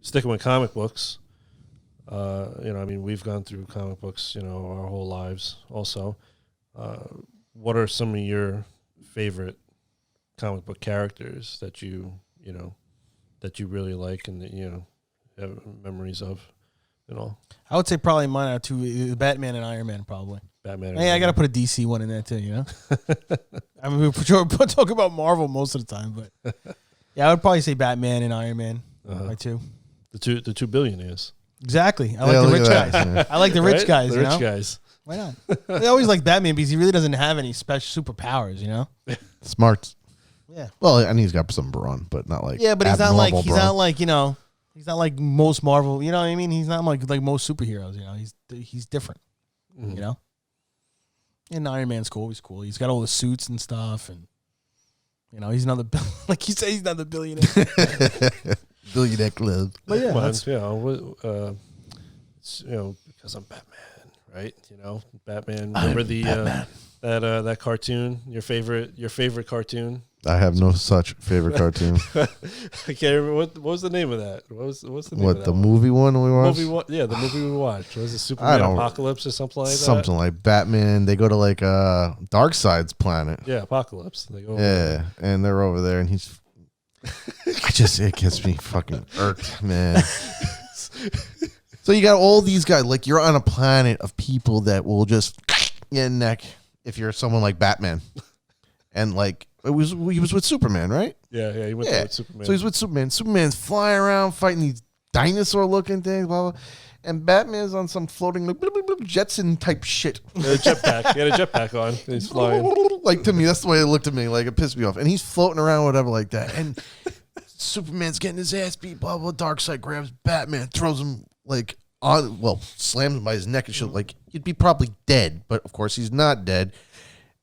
sticking with comic books, I mean, we've gone through comic books, our whole lives also. What are some of your favorite comic book characters that you really like and that, have memories of, I would say probably mine are two, Batman and Iron Man, probably. Batman. Hey, I got to put a DC one in there too, I mean, we talk about Marvel most of the time, but yeah, I would probably say Batman and Iron Man, my two. The two billionaires. Exactly. I like the rich guys. Yeah. I like the rich guys, The rich guys. Why not? I always like Batman because he really doesn't have any special superpowers, Smart. Yeah. Well, and he's got some brawn, but not like but he's not like brawn. he's not like most Marvel. You know what I mean? He's not like most superheroes. He's different. Mm-hmm. And Iron Man's cool. He's cool. He's got all the suits and stuff, and he's another like you say, he's another billionaire. Billionaire club. But yeah, it's, because I'm Batman, right? Batman. Remember that cartoon? Your favorite cartoon? I have no such favorite cartoon. I can't remember what was the name of that. What's the name of that? The movie one we watched? The movie we watched. Was it Superman Apocalypse or something like that? Something like Batman. They go to like Darkseid's planet. Yeah, Apocalypse. They go and they're over there, and he's. It gets me fucking irked, man. So you got all these guys, like you're on a planet of people that will just get neck if you're someone like Batman, and like. He was with Superman, right? Yeah, he went with Superman. So he's with Superman. Superman's flying around fighting these dinosaur-looking things, blah, blah. And Batman's on some floating like, Jetson type shit. He had a jetpack on. He's flying. Like to me, that's the way it looked to me. Like it pissed me off. And he's floating around, whatever, like that. And Superman's getting his ass beat. Blah blah. Darkseid grabs Batman, throws him like slams him by his neck and shit. Like he'd be probably dead, but of course he's not dead.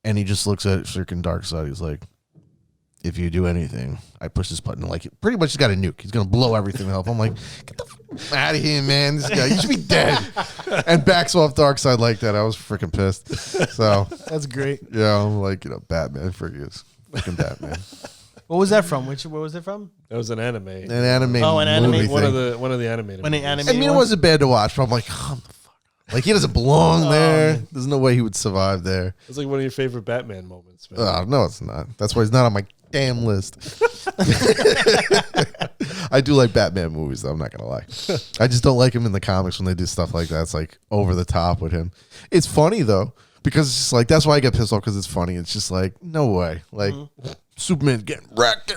And he just looks at freaking Darkseid. He's like, if you do anything, I push this button. Like, pretty much he's got a nuke. He's going to blow everything up. I'm like, get the fuck out of here, man. This guy, you should be dead. And backs off Darkseid like that. I was freaking pissed. So that's great. Yeah, I'm like, Batman freaking Batman. What was that from? What was it from? That was an anime. An anime. Oh, an anime. One of the animated. I mean, it wasn't bad to watch, but I'm like, oh, the fuck. Like, he doesn't belong there. There's no way he would survive there. It's like one of your favorite Batman moments, man. No, it's not. That's why he's not on my damn list. I do like Batman movies, though. I'm not going to lie. I just don't like him in the comics when they do stuff like that. It's like over the top with him. It's funny, though, because it's just like, that's why I get pissed off, because it's funny. It's just like, no way. Like, Superman's getting wrecked.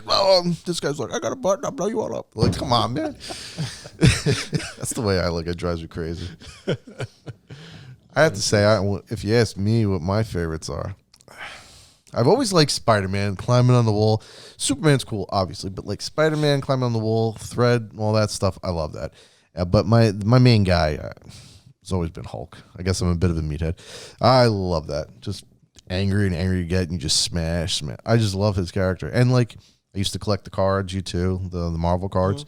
This guy's like, I got a button. I'll blow you all up. Like, come on, man. That's the way I look. It drives me crazy. I have to say, if you ask me what my favorites are, I've always liked Spider-Man climbing on the wall. Superman's cool, obviously, but like Spider-Man climbing on the wall, Thread, all that stuff, I love that. But my main guy has always been Hulk. I guess I'm a bit of a meathead. I love that. Just angry you get, and you just smash. I just love his character. And like, I used to collect the cards, the Marvel cards.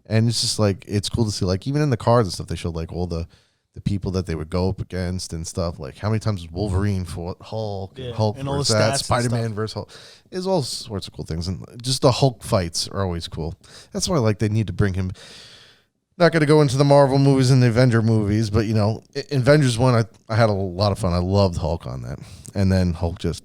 And it's just like, it's cool to see, like, even in the cards and stuff, they showed like all the people that they would go up against and stuff. Like, how many times has Wolverine fought Hulk and Hulk and versus that, Spider-Man versus Hulk. There's all sorts of cool things. And just the Hulk fights are always cool. That's why they need to bring him. Not going to go into the Marvel movies and the Avenger movies, but, Avengers 1, I had a lot of fun. I loved Hulk on that. And then Hulk just,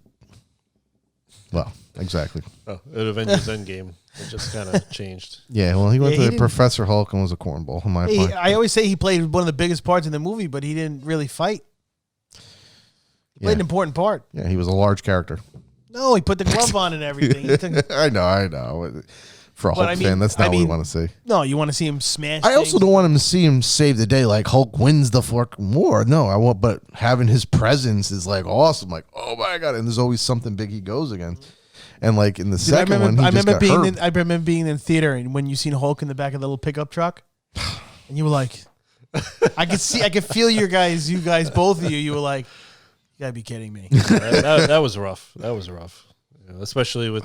exactly. Oh, at Avengers Endgame. It just kind of changed. Yeah, well, he went to Professor Hulk and was a cornball. In my opinion. I always say he played one of the biggest parts in the movie, but he didn't really fight. He played an important part. Yeah, he was a large character. No, he put the glove on and everything. I know. For a Hulk fan, that's not what we want to see. No, you want to see him smash. I also don't want him to see him save the day. Like Hulk wins the fucking war. No, I want, but having his presence is like awesome. Like, oh my god, and there's always something big he goes against. And like in the second one, I remember being in theater, and when you seen Hulk in the back of the little pickup truck, and you were like, I could feel you guys, both of you. You were like, you gotta be kidding me. That was rough. That was rough, especially with.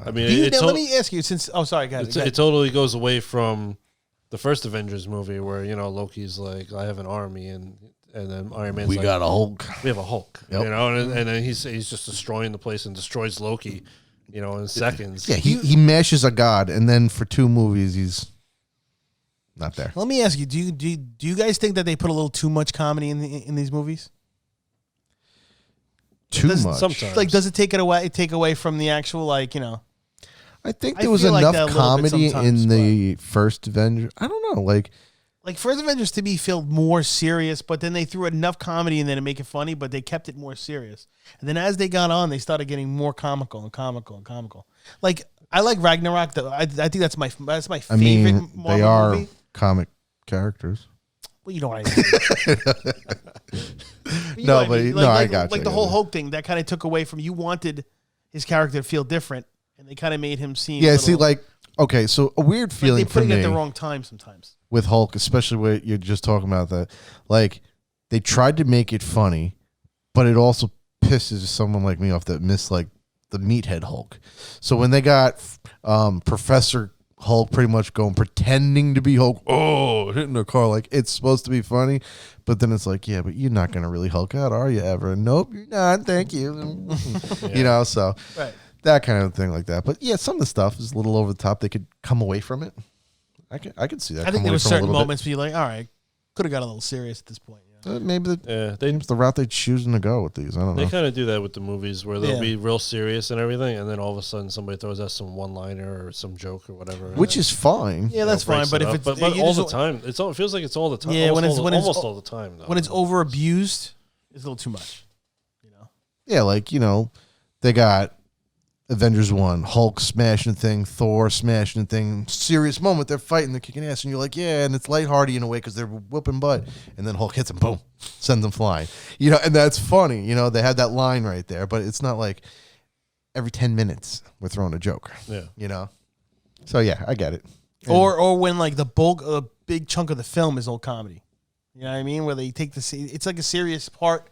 I mean, let me ask you. Sorry, guys. It totally goes away from the first Avengers movie, where Loki's like, I have an army, and then Iron Man's we got a Hulk. We have a Hulk. Yep. And then he's just destroying the place and destroys Loki, in seconds. Yeah, he mashes a god, and then for 2 movies he's not there. Let me ask you: do you guys think that they put a little too much comedy in these movies? Too much. Sometimes. Like, does it take away from the actual, like, you know? I think I there was feel like enough that a little bit comedy sometimes, in the first Avenger. I don't know. Like First Avengers to me felt more serious, but then they threw enough comedy in there to make it funny, but they kept it more serious. And then as they got on, they started getting more comical and comical and comical. Like, I like Ragnarok though. I think that's my favorite I mean, Marvel they are movie. comic characters. Well, you know what I mean. No, but I got you. Like the whole Hulk thing, that kind of took away from, you wanted his character to feel different, and they kind of made him seem. Yeah, see, like, okay, so a weird feeling they for put it me at the wrong time sometimes with Hulk, especially what you're just talking about, that like they tried to make it funny, but it also pisses someone like me off that miss like the meathead Hulk. So when they got Professor Hulk pretty much going pretending to be Hulk, hitting a car, like it's supposed to be funny, but then it's like, yeah, but you're not gonna really Hulk out, are you ever? Nope, you're not. Thank you. You know, so right. that kind of thing like that. But yeah, some of the stuff is a little over the top. They could come away from it. I could see that. I think there were certain moments where you're like, all right, could have got a little serious at this point. You know? Maybe the route they're choosing to go with these. I don't know. They kind of do that with the movies where they'll be real serious and everything, and then all of a sudden somebody throws out some one-liner or some joke or whatever, which is fine. Yeah, that's fine. But if it's but all the time, it feels like it's all the time. Yeah, almost all the time. Though. When it's over abused, it's a little too much. You know. Yeah, like they got Avengers 1, Hulk smashing thing, Thor smashing thing, serious moment, they're fighting, they're kicking ass, and you're like, yeah, and it's lighthearted in a way because they're whooping butt, and then Hulk hits him, boom, sends them flying. And that's funny. They had that line right there, but it's not like every 10 minutes we're throwing a joke. Yeah. So, yeah, I get it. Or when, like, the bulk, a big chunk of the film is old comedy. You know what I mean? Where they take it's like a serious part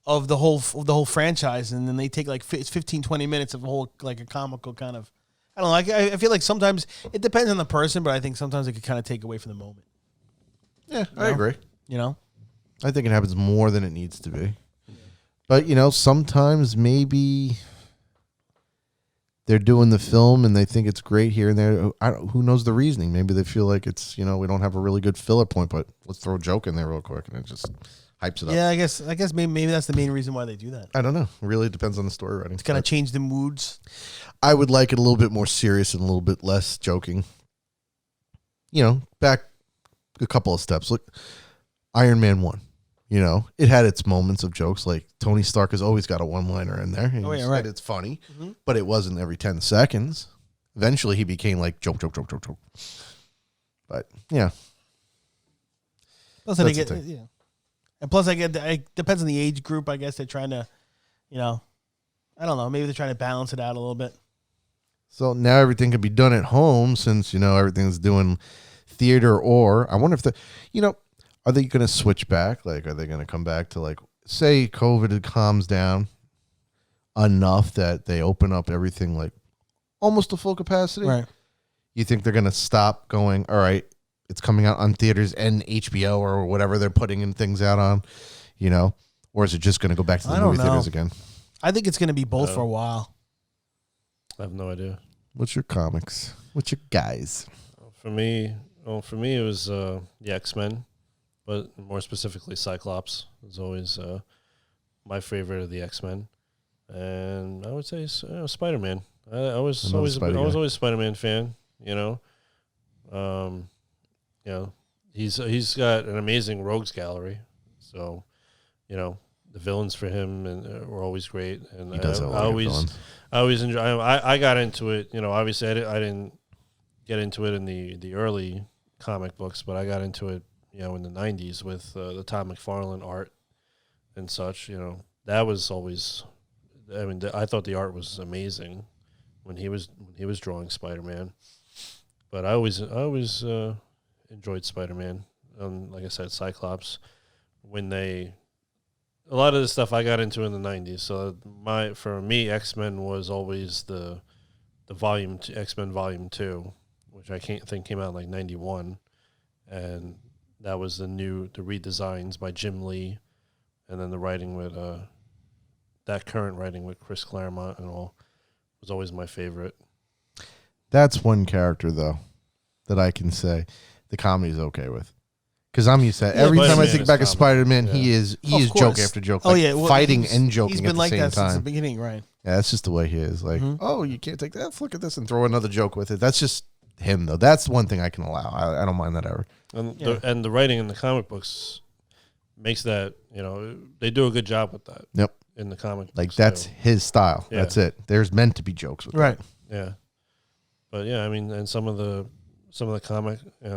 of the whole franchise, and then they take like it's 15, 20 minutes of a whole, like, a comical kind of, I don't know. I feel like sometimes it depends on the person, but I think sometimes it could kind of take away from the moment. Yeah, I agree. I think it happens more than it needs to be. But, sometimes maybe they're doing the film and they think it's great here and there. Who knows the reasoning? Maybe they feel like it's, we don't have a really good filler point, but let's throw a joke in there real quick, and it just hypes it up. Yeah, I guess maybe that's the main reason why they do that. I don't know. It really depends on the story writing. To kind of change the moods. I would like it a little bit more serious and a little bit less joking. Back a couple of steps. Look, Iron Man 1. It had its moments of jokes. Like Tony Stark has always got a one-liner in there. Oh, yeah, right. It's funny, but it wasn't every 10 seconds. Eventually, he became like joke. But yeah. Plus, and plus, it depends on the age group. I guess they're trying to, I don't know. Maybe they're trying to balance it out a little bit. So now everything can be done at home since, everything's doing theater, or I wonder if are they going to switch back? Like, are they going to come back to, like, say COVID calms down enough that they open up everything like almost to full capacity? Right. You think they're going to stop going, all right, it's coming out on theaters and HBO or whatever they're putting in things out on, or is it just going to go back to the movie theaters again? I think it's going to be both for a while. I have no idea. What's your comics? What's your guys? For me, it was the X-Men, but more specifically Cyclops is always my favorite of the X-Men, and I would say Spider-Man. I was always a Spider-Man fan. He's got an amazing rogues gallery, so the villains for him were always great, and he does I always enjoy. I got into it. Obviously I didn't get into it in the early comic books, but I got into it in the 90s with the Todd McFarlane art and such. That was always. I mean, I thought the art was amazing when he was drawing Spider-Man, but I always enjoyed Spider-Man. Like I said, Cyclops. A lot of the stuff I got into in the 90s. So for me, X-Men was always the volume X-Men Volume 2, which I think came out in like 91, and that was the redesigns by Jim Lee, and then the writing with that current writing with Chris Claremont and all was always my favorite. That's one character though that I can say the comedy is okay with. Because I'm used to that. Every time I Spider-Man think is back of comedy. Spider-Man, Yeah. he is Of joke course. after joke, Oh like yeah, well, fighting and joking He's at been the like same that since the time. beginning, right? Yeah, that's just the way he is. Like, Mhm. oh, you can't take that. Look at this and throw another joke with it. That's just him, though. That's one thing I can allow. I don't mind that ever. And Yeah. the writing in the comic books makes that, they do a good job with that. Yep. In the comic books. Like that's too. his style. Yeah. That's it. There's meant to be jokes with Right. Yeah. But yeah, I mean, and some of the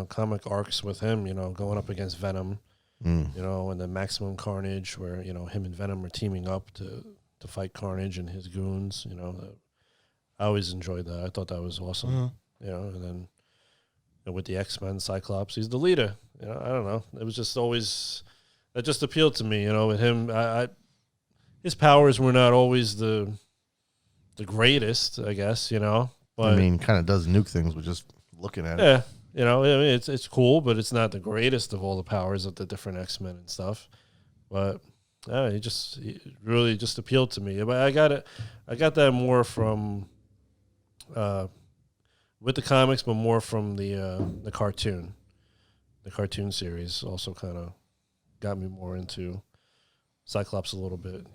comic arcs with him, going up against Venom, that. Mm. and the Maximum Carnage, where him and Venom are teaming up to fight Carnage and his goons. I always enjoyed that. I thought that was awesome. Mhm. And then with the X-Men, Cyclops, he's the leader. I don't know. It was just always that just appealed to me. With him, his powers were not always the greatest, I guess. But I mean, kind of does nuke things with just looking at it. yeah. I mean, it's cool, but it's not the greatest of all the powers of the different X-Men and stuff. But he really just appealed to me. But I got that more from with the comics, but more from the cartoon. The cartoon series also kind of got me more into Cyclops a little bit,